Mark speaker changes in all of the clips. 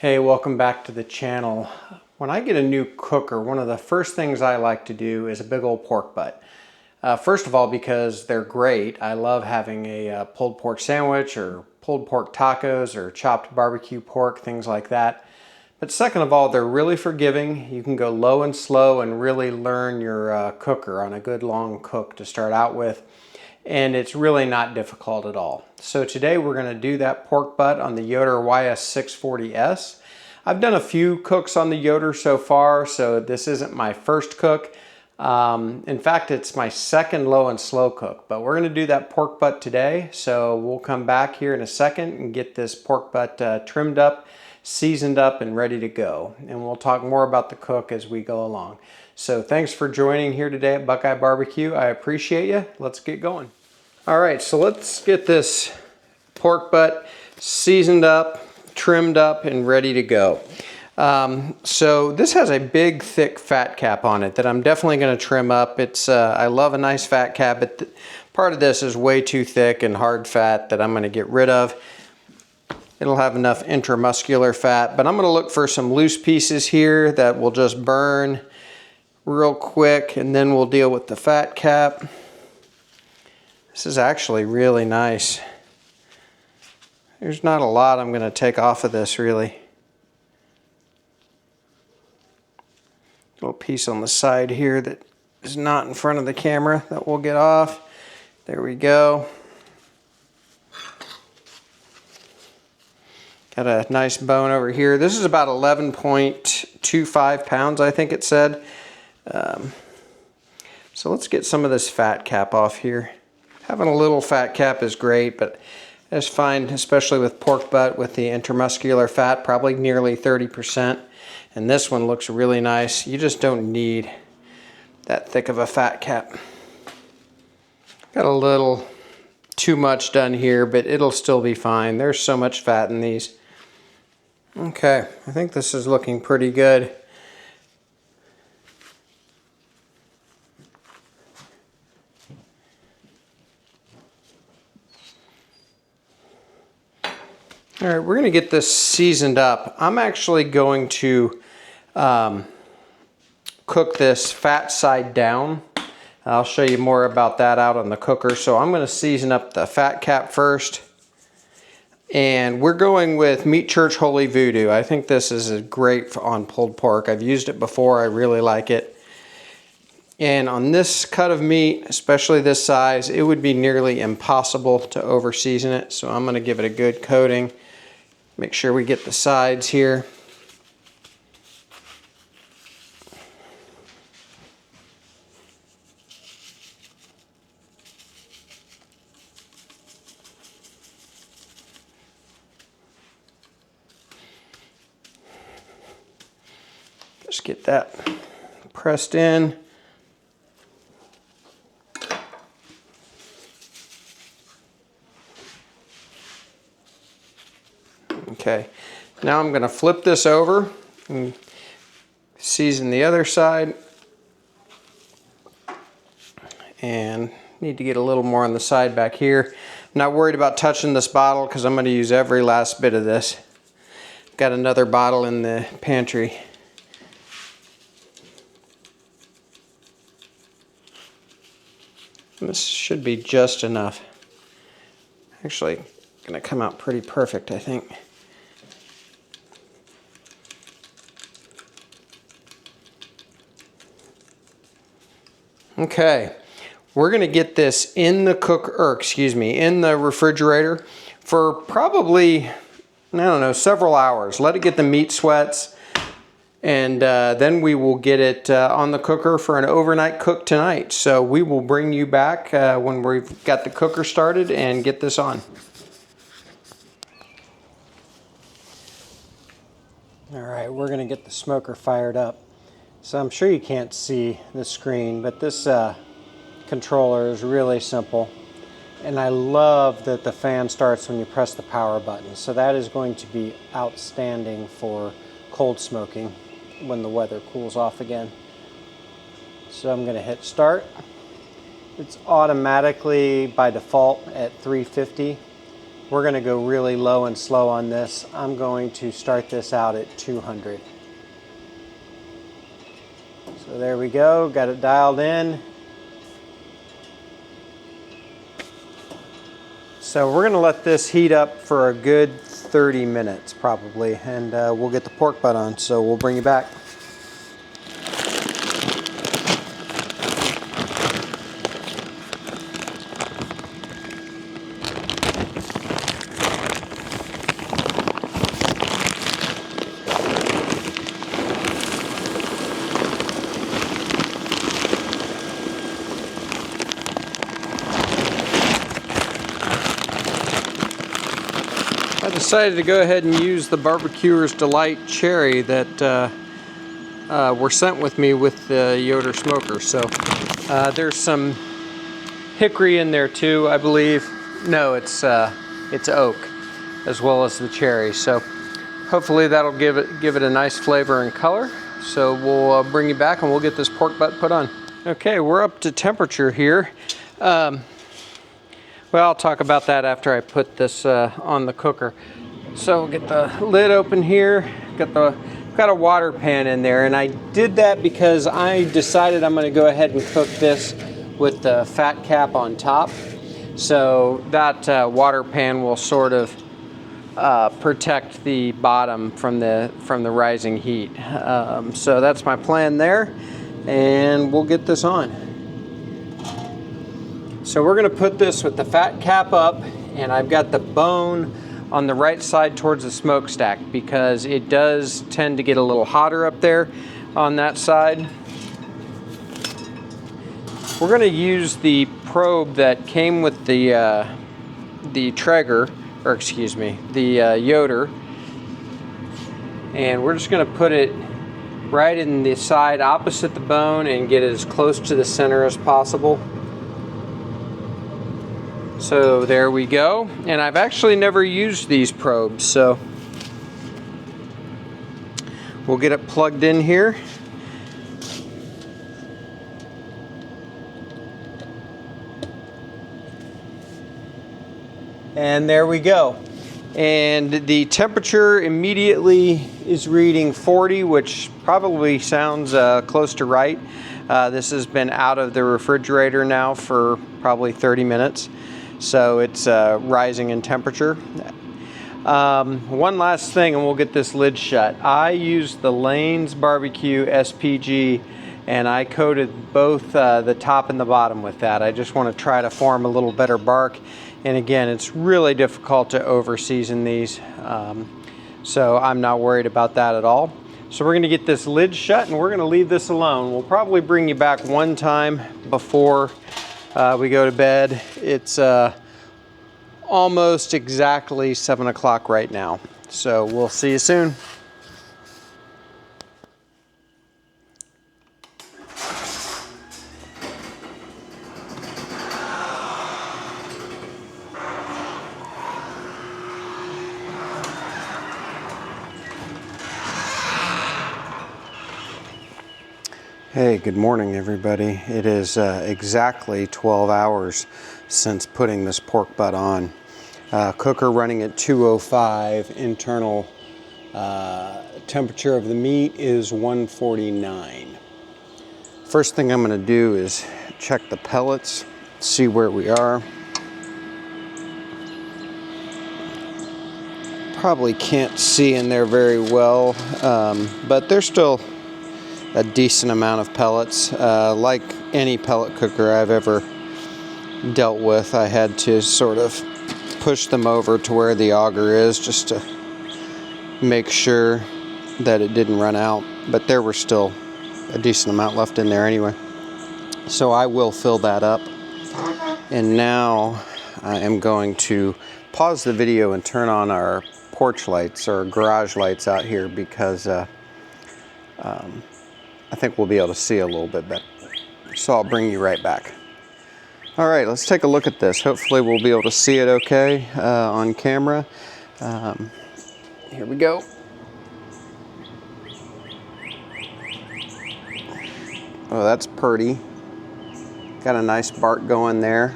Speaker 1: Hey, welcome back to the channel. When I get a new cooker, one of the first things I like to do is a big old pork butt. First of all, because they're great. I love having a pulled pork sandwich or pulled pork tacos or chopped barbecue pork, things like that. But second of all, they're really forgiving. You can go low and slow and really learn your cooker on a good long cook to start out with. And it's really not difficult at all. So today we're going to do that pork butt on the Yoder YS640S. I've done a few cooks on the Yoder so far, so this isn't my first cook. In fact, it's my second low and slow cook, but we're going to do that pork butt today. So we'll come back here in a second and get this pork butt trimmed up, seasoned up, and ready to go. And we'll talk more about the cook as we go along. So thanks for joining here today at BuQeye BBQ. I appreciate you. Let's get going. All right, so let's get this pork butt seasoned up, trimmed up, and ready to go. So this has a big, thick fat cap on it that I'm definitely going to trim up. I love a nice fat cap, but part of this is way too thick and hard fat that I'm going to get rid of. It'll have enough intramuscular fat, but I'm going to look for some loose pieces here that will just burn real quick, and then we'll deal with the fat cap. This is actually really nice. There's not a lot I'm going to take off of this, really. Little piece on the side here that is not in front of the camera that we'll get off. There we go. Got a nice bone over here. This is about 11.25 pounds, I think it said. So let's get some of this fat cap off here. Having a little fat cap is great, but I just find, especially with pork butt, with the intramuscular fat, probably nearly 30%. And this one looks really nice. You just don't need that thick of a fat cap. Got a little too much done here, but it'll still be fine. There's so much fat in these. Okay, I think this is looking pretty good. All right, we're going to get this seasoned up. I'm actually going to cook this fat side down. I'll show you more about that out on the cooker. So I'm going to season up the fat cap first. And we're going with Meat Church Holy Voodoo. I think this is great on pulled pork. I've used it before. I really like it. And on this cut of meat, especially this size, it would be nearly impossible to over season it. So I'm going to give it a good coating. Make sure we get the sides here. Just get that pressed in. Okay, now I'm going to flip this over and season the other side. And need to get a little more on the side back here. I'm not worried about touching this bottle because I'm going to use every last bit of this. Got another bottle in the pantry. This should be just enough. Actually, going to come out pretty perfect, I think. Okay, we're going to get this in the in the refrigerator for probably, I don't know, several hours. Let it get the meat sweats, and then we will get it on the cooker for an overnight cook tonight. So we will bring you back when we've got the cooker started and get this on. All right, we're going to get the smoker fired up. So I'm sure you can't see the screen, but this controller is really simple. And I love that the fan starts when you press the power button. So that is going to be outstanding for cold smoking when the weather cools off again. So I'm going to hit start. It's automatically by default at 350. we're going to go really low and slow on this. I'm going to start this out at 200. So there we go, got it dialed in. So we're going to let this heat up for a good 30 minutes probably, and we'll get the pork butt on, so we'll bring you back. I decided to go ahead and use the Barbecuer's Delight cherry that were sent with me with the Yoder smoker. So there's some hickory in there too, I believe. No, it's oak as well as the cherry. So hopefully that'll give it a nice flavor and color. So we'll bring you back and we'll get this pork butt put on. Okay, we're up to temperature here. Well, I'll talk about that after I put this on the cooker. So we'll get the lid open here. Got a water pan in there, and I did that because I decided I'm going to go ahead and cook this with the fat cap on top. So that water pan will sort of protect the bottom from the rising heat. So that's my plan there, and we'll get this on. So we're going to put this with the fat cap up, and I've got the bone on the right side towards the smokestack because it does tend to get a little hotter up there on that side. We're going to use the probe that came with the Traeger, or excuse me, the Yoder, and we're just going to put it right in the side opposite the bone and get it as close to the center as possible. So there we go, and I've actually never used these probes, so we'll get it plugged in here. And there we go. And the temperature immediately is reading 40, which probably sounds close to right. This has been out of the refrigerator now for probably 30 minutes. So it's rising in temperature. One last thing and we'll get this lid shut. I used the Lane's Barbecue SPG, and I coated both the top and the bottom with that. I just want to try to form a little better bark. And again, it's really difficult to over season these. So I'm not worried about that at all. So we're going to get this lid shut and we're going to leave this alone. We'll probably bring you back one time before we go to bed. It's almost exactly 7 o'clock right now. So we'll see you soon. Hey, good morning everybody. It is exactly 12 hours since putting this pork butt on. Cooker running at 205. Internal temperature of the meat is 149. First thing I'm going to do is check the pellets, see where we are. Probably can't see in there very well, but there's still a decent amount of pellets. Like any pellet cooker I've ever dealt with, I had to sort of push them over to where the auger is just to make sure that it didn't run out, but there were still a decent amount left in there anyway. So I will fill that up, and now I am going to pause the video and turn on our porch lights or garage lights out here because I think we'll be able to see a little bit better. So I'll bring you right back. All right, let's take a look at this. Hopefully we'll be able to see it okay on camera. Here we go. Oh, that's pretty. Got a nice bark going there.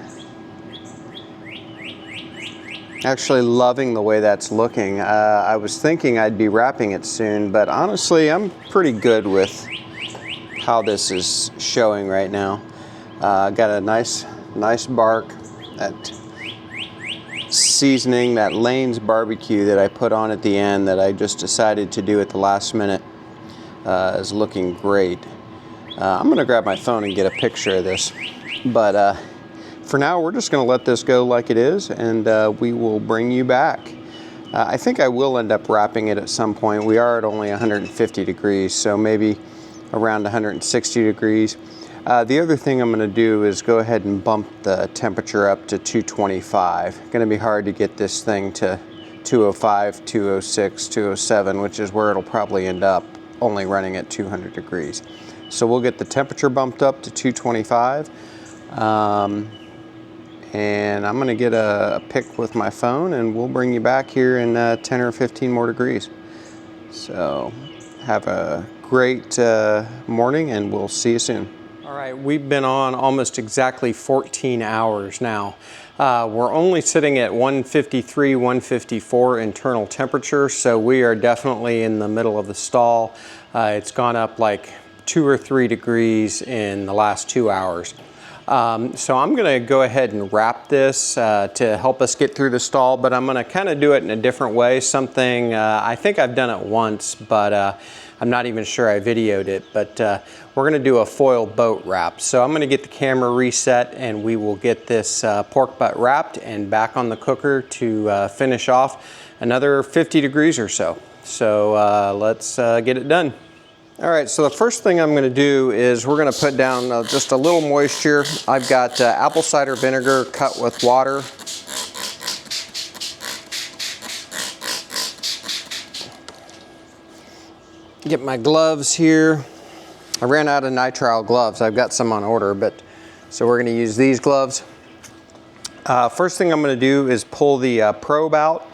Speaker 1: Actually loving the way that's looking. I was thinking I'd be wrapping it soon, but honestly, I'm pretty good with how this is showing right now. Got a nice bark. That seasoning, that Lane's barbecue that I put on at the end that I just decided to do at the last minute is looking great. I'm gonna grab my phone and get a picture of this, but for now we're just gonna let this go like it is, and we will bring you back. I think I will end up wrapping it at some point. We are at only 150 degrees, so maybe around 160 degrees. The other thing I'm gonna do is go ahead and bump the temperature up to 225. Gonna be hard to get this thing to 205, 206, 207, which is where it'll probably end up, only running at 200 degrees. So we'll get the temperature bumped up to 225. And I'm gonna get a pic with my phone, and we'll bring you back here in 10 or 15 more degrees. So have a great morning, and we'll see you soon. All right, we've been on almost exactly 14 hours now. We're only sitting at 153, 154 internal temperature, so we are definitely in the middle of the stall. It's gone up like 2 or 3 degrees in the last 2 hours. So I'm gonna go ahead and wrap this to help us get through the stall, but I'm gonna kind of do it in a different way. Something, I think I've done it once, but I'm not even sure I videoed it, but we're gonna do a foil boat wrap. So I'm gonna get the camera reset, and we will get this pork butt wrapped and back on the cooker to finish off another 50 degrees or so. So let's get it done. All right, so the first thing I'm gonna do is we're gonna put down just a little moisture. I've got apple cider vinegar cut with water. Get my gloves here. I ran out of nitrile gloves. I've got some on order, but so we're gonna use these gloves. First thing I'm gonna do is pull the probe out,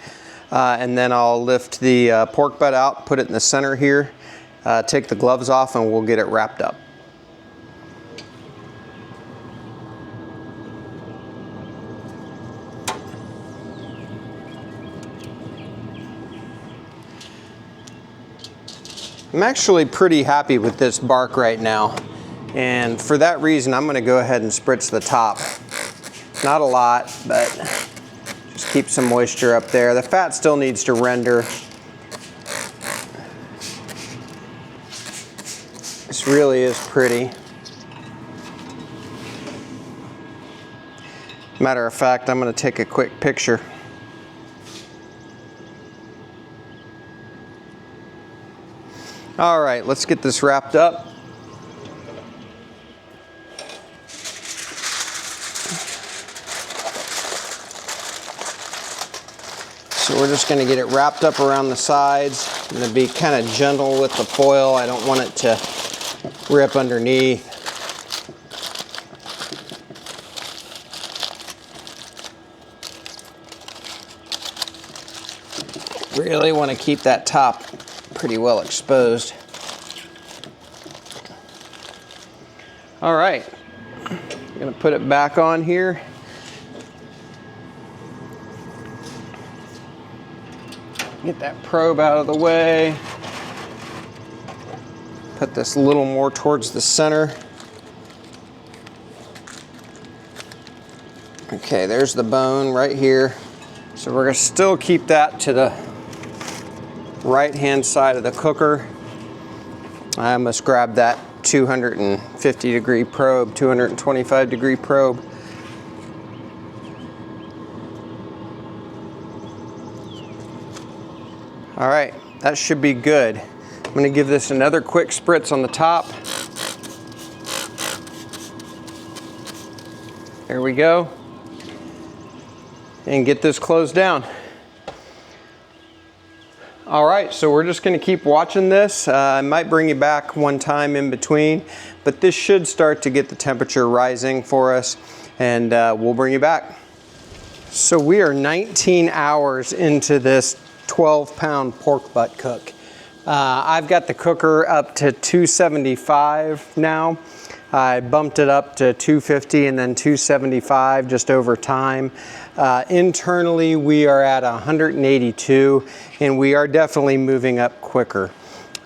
Speaker 1: and then I'll lift the pork butt out, put it in the center here. Take the gloves off, and we'll get it wrapped up. I'm actually pretty happy with this bark right now, and for that reason I'm going to go ahead and spritz the top. Not a lot, but just keep some moisture up there. The fat still needs to render. This really is pretty. Matter of fact, I'm going to take a quick picture. All right, let's get this wrapped up. So we're just going to get it wrapped up around the sides. I'm going to be kind of gentle with the foil. I don't want it to rip underneath. Really want to keep that top pretty well exposed. All right, I'm going to put it back on here. Get that probe out of the way. Put this a little more towards the center. Okay, there's the bone right here. So we're going to still keep that to the right-hand side of the cooker. I must grab that 250 degree probe, 225 degree probe. All right, that should be good. I'm going to give this another quick spritz on the top. There we go. And get this closed down. All right, so we're just going to keep watching this. I might bring you back one time in between, but this should start to get the temperature rising for us, and we'll bring you back. So we are 19 hours into this 12-pound pork butt cook. I've got the cooker up to 275 now. I bumped it up to 250 and then 275 just over time. Internally, we are at 182, and we are definitely moving up quicker.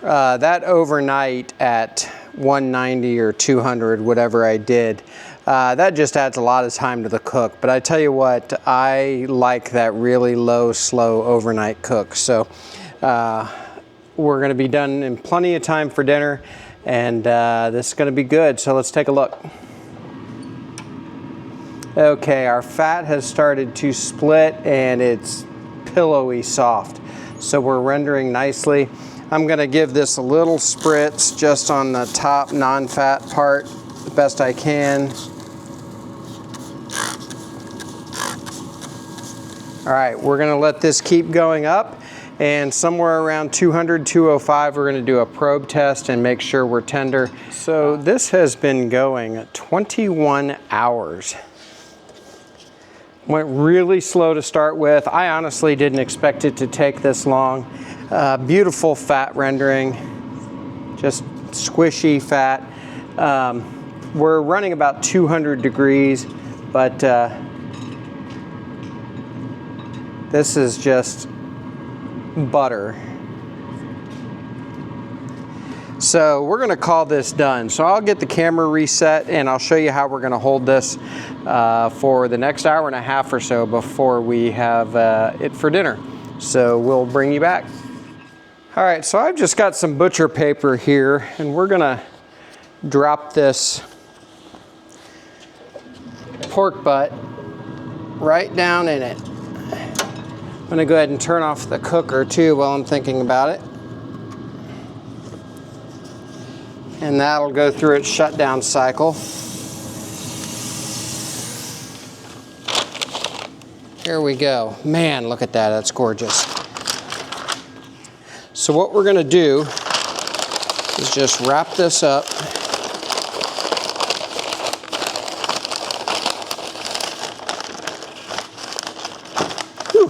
Speaker 1: That overnight at 190 or 200, whatever I did, that just adds a lot of time to the cook. But I tell you what, I like that really low, slow overnight cook. So we're going to be done in plenty of time for dinner, and this is going to be good. So let's take a look. Okay, our fat has started to split and it's pillowy soft. So we're rendering nicely. I'm going to give this a little spritz just on the top non-fat part the best I can. All right, we're going to let this keep going up, and somewhere around 200, 205, we're going to do a probe test and make sure we're tender. So this has been going 21 hours. Went really slow to start with. I honestly didn't expect it to take this long. Beautiful fat rendering, just squishy fat. We're running about 200 degrees, but this is just butter. So we're going to call this done. So I'll get the camera reset and I'll show you how we're going to hold this for the next hour and a half or so before we have it for dinner. So we'll bring you back. All right, so I've just got some butcher paper here, and we're going to drop this pork butt right down in it. I'm going to go ahead and turn off the cooker too while I'm thinking about it. And that'll go through its shutdown cycle. Here we go. Man, look at that, that's gorgeous. So what we're going to do is just wrap this up. Whew.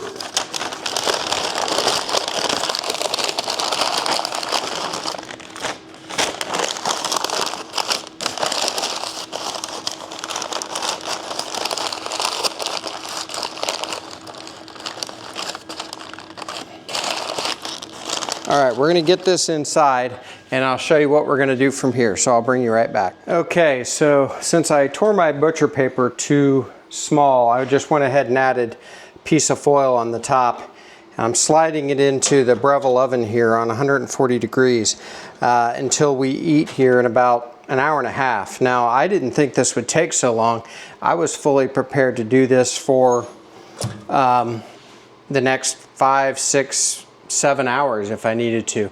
Speaker 1: All right, we're going to get this inside and I'll show you what we're going to do from here. So I'll bring you right back. Okay, so since I tore my butcher paper too small, I just went ahead and added a piece of foil on the top. I'm sliding it into the Breville oven here on 140 degrees until we eat here in about an hour and a half. Now, I didn't think this would take so long. I was fully prepared to do this for the next 5, 6, 7 hours if I needed to.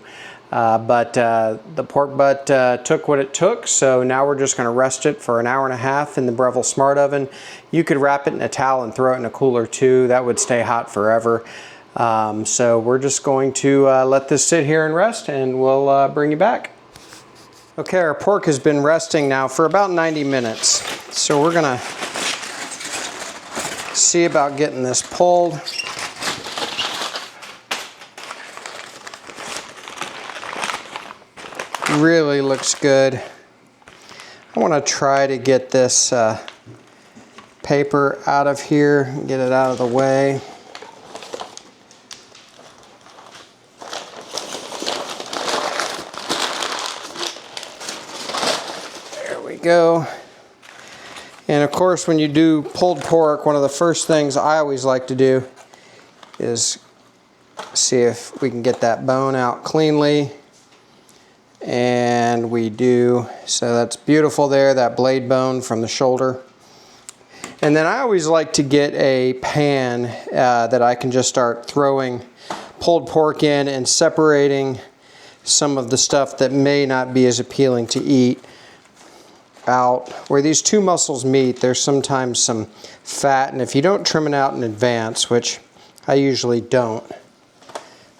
Speaker 1: But the pork butt took what it took, so now we're just going to rest it for an hour and a half in the Breville Smart Oven. You could wrap it in a towel and throw it in a cooler too. That would stay hot forever. So we're just going to let this sit here and rest, and we'll bring you back. Okay, our pork has been resting now for about 90 minutes. So we're going to see about getting this pulled. Really looks good. I want to try to get this paper out of here and get it out of the way. There we go. And of course, when you do pulled pork, one of the first things I always like to do is see if we can get that bone out cleanly. And we do, so that's beautiful there, that blade bone from the shoulder. And then I always like to get a pan that I can just start throwing pulled pork in and separating some of the stuff that may not be as appealing to eat out. Where these two muscles meet, there's sometimes some fat, and if you don't trim it out in advance, which I usually don't.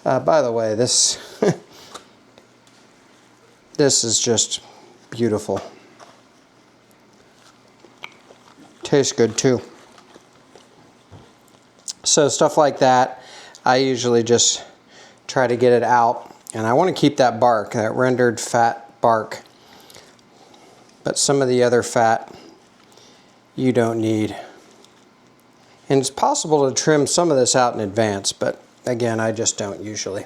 Speaker 1: By the way, this this is just beautiful. Tastes good too. So stuff like that, I usually just try to get it out. And I want to keep that bark, that rendered fat bark. but some of the other fat you don't need. And it's possible to trim some of this out in advance, but again, I just don't usually.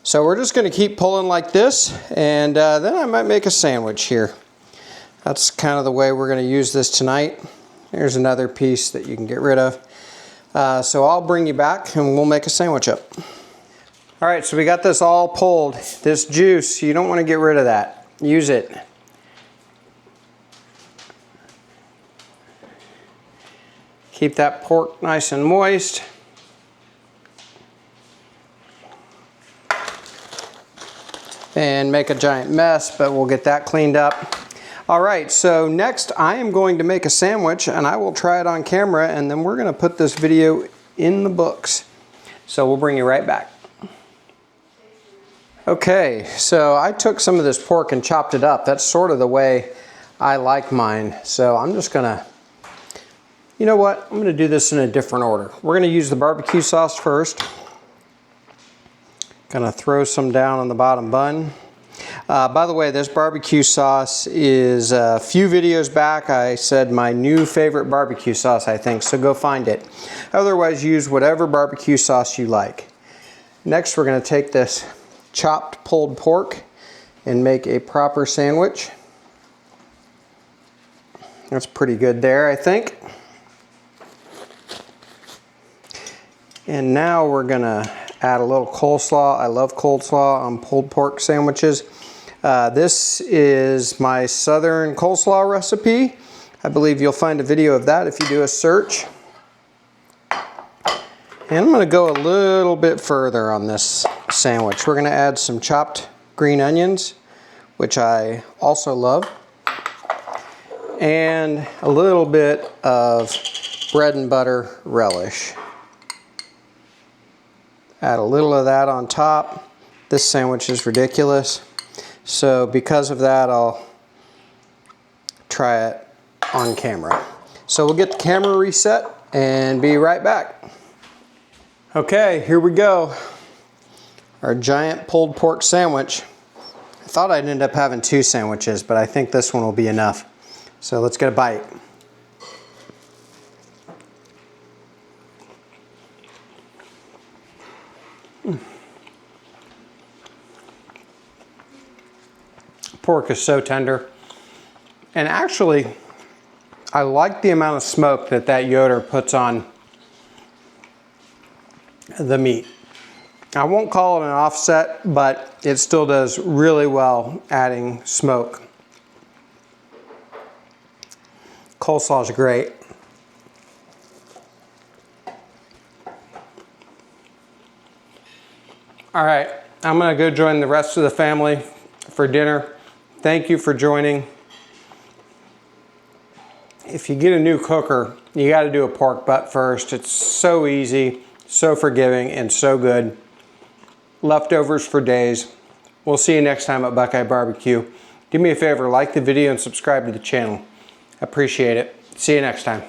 Speaker 1: So we're just going to keep pulling like this, and then I might make a sandwich here. That's kind of the way we're going to use this tonight. Here's another piece that you can get rid of. So I'll bring you back and we'll make a sandwich up. All right, so we got this all pulled. This juice, you don't want to get rid of that. Use it. Keep that pork nice and moist. And make a giant mess, but we'll get that cleaned up. All right, so next I am going to make a sandwich and I will try it on camera, and then we're gonna put this video in the books. So we'll bring you right back. Okay, so I took some of this pork and chopped it up. That's sort of the way I like mine. So I'm just gonna, you know what? I'm gonna do this in a different order. We're gonna use the barbecue sauce first. Gonna throw some down on the bottom bun. By the way, this barbecue sauce is a few videos back. I said my new favorite barbecue sauce, I think, so go find it. Otherwise, use whatever barbecue sauce you like. Next, we're going to take this chopped pulled pork and make a proper sandwich. That's pretty good there, I think. And now we're going to add a little coleslaw. I love coleslaw on pulled pork sandwiches. This is my Southern coleslaw recipe. I believe you'll find a video of that if you do a search. And I'm going to go a little bit further on this sandwich. We're going to add some chopped green onions, which I also love, and a little bit of bread and butter relish. Add a little of that on top. This sandwich is ridiculous. So because of that, I'll try it on camera. So we'll get the camera reset and be right back. Okay, here we go. Our giant pulled pork sandwich. I thought I'd end up having 2 sandwiches, but I think this one will be enough. So let's get a bite. Pork is so tender. And actually, I like the amount of smoke that that Yoder puts on the meat. I won't call it an offset, but it still does really well adding smoke. Coleslaw is great. All right, I'm gonna go join the rest of the family for dinner. Thank you for joining. If you get a new cooker, you got to do a pork butt first. It's so easy, so forgiving, and so good. Leftovers for days. We'll see you next time at BuQeye BBQ. Do me a favor, like the video and subscribe to the channel. Appreciate it. See you next time.